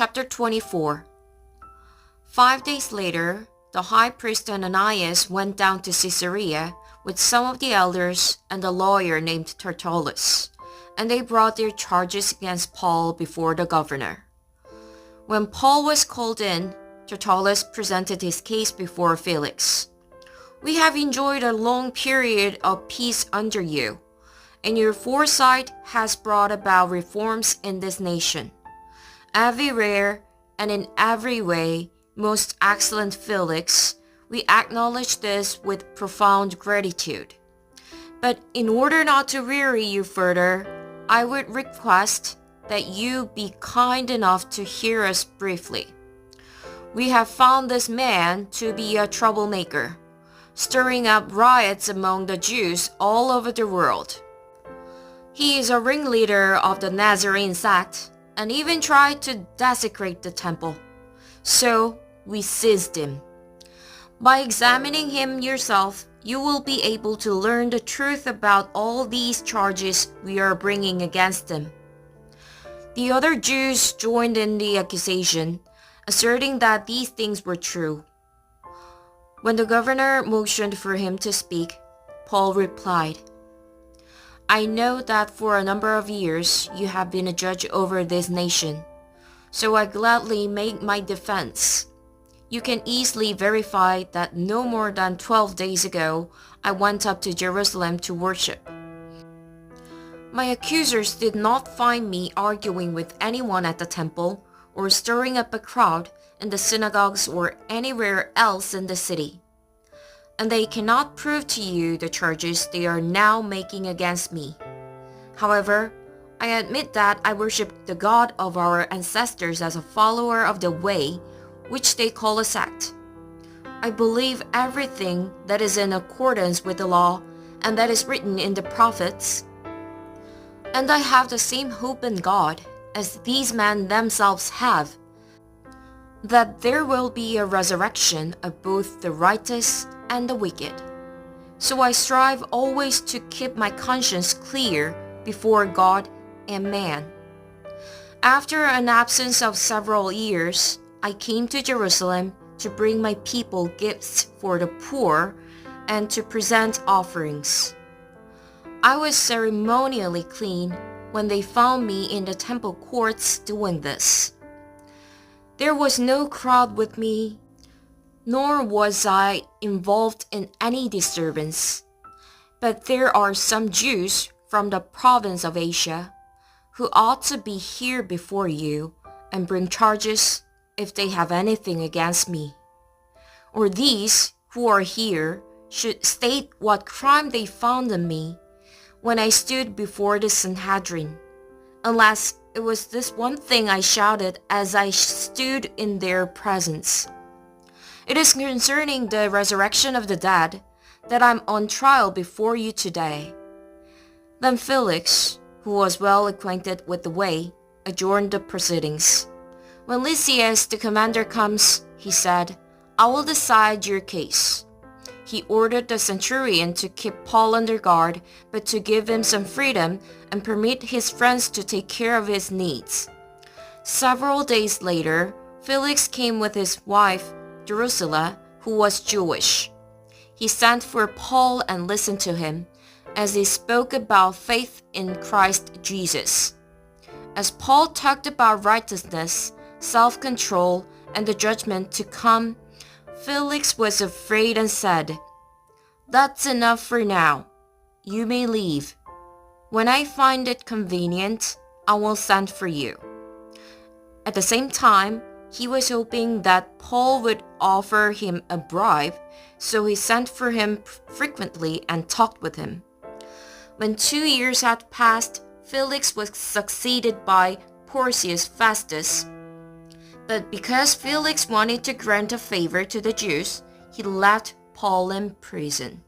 Chapter 24. 5 days later, the high priest Ananias went down to Caesarea with some of the elders and a lawyer named Tertullus, and they brought their charges against Paul before the governor. When Paul was called in, Tertullus presented his case before Felix. "We have enjoyed a long period of peace under you, and your foresight has brought about reforms in this nation. Everywhere and in every way, most excellent Felix, we acknowledge this with profound gratitude. But in order not to weary you further, I would request that you be kind enough to hear us briefly. We have found this man to be a troublemaker, stirring up riots among the Jews all over the world. He is a ringleader of the Nazarene sect and even tried to desecrate the temple. So we seized him. By examining him yourself, you will be able to learn the truth about all these charges we are bringing against him." The other Jews joined in the accusation, asserting that these things were true. When the governor motioned for him to speak, Paul replied, "I know that for a number of years you have been a judge over this nation, so I gladly make my defense. You can easily verify that no more than 12 days ago I went up to Jerusalem to worship. My accusers did not find me arguing with anyone at the temple or stirring up a crowd in the synagogues or anywhere else in the city. And they cannot prove to you the charges they are now making against me. However, I admit that I worship the God of our ancestors as a follower of the way, which they call a sect. I believe everything that is in accordance with the law and that is written in the prophets. And I have the same hope in God as these men themselves have, that there will be a resurrection of both the righteous and the wicked. So I strive always to keep my conscience clear before God and man. After an absence of several years, I came to Jerusalem to bring my people gifts for the poor and to present offerings. I was ceremonially clean when they found me in the temple courts doing this. There was no crowd with me, nor was I involved in any disturbance. But there are some Jews from the province of Asia who ought to be here before you and bring charges if they have anything against me. Or these who are here should state what crime they found in me when I stood before the Sanhedrin, unless it was this one thing I shouted as I stood in their presence. It is concerning the resurrection of the dead that I'm on trial before you today." Then Felix, who was well acquainted with the way, adjourned the proceedings. "When Lysias the commander comes," he said, "I will decide your case." He ordered the centurion to keep Paul under guard, but to give him some freedom and permit his friends to take care of his needs. Several days later, Felix came with his wife, Drusilla, who was Jewish. He sent for Paul and listened to him as he spoke about faith in Christ Jesus. As Paul talked about righteousness, self-control, and the judgment to come, Felix was afraid and said, "That's enough for now. You may leave. When I find it convenient, I will send for you." At the same time, he was hoping that Paul would offer him a bribe, so he sent for him frequently and talked with him. When 2 years had passed, Felix was succeeded by Porcius Festus. But because Felix wanted to grant a favor to the Jews, he left Paul in prison.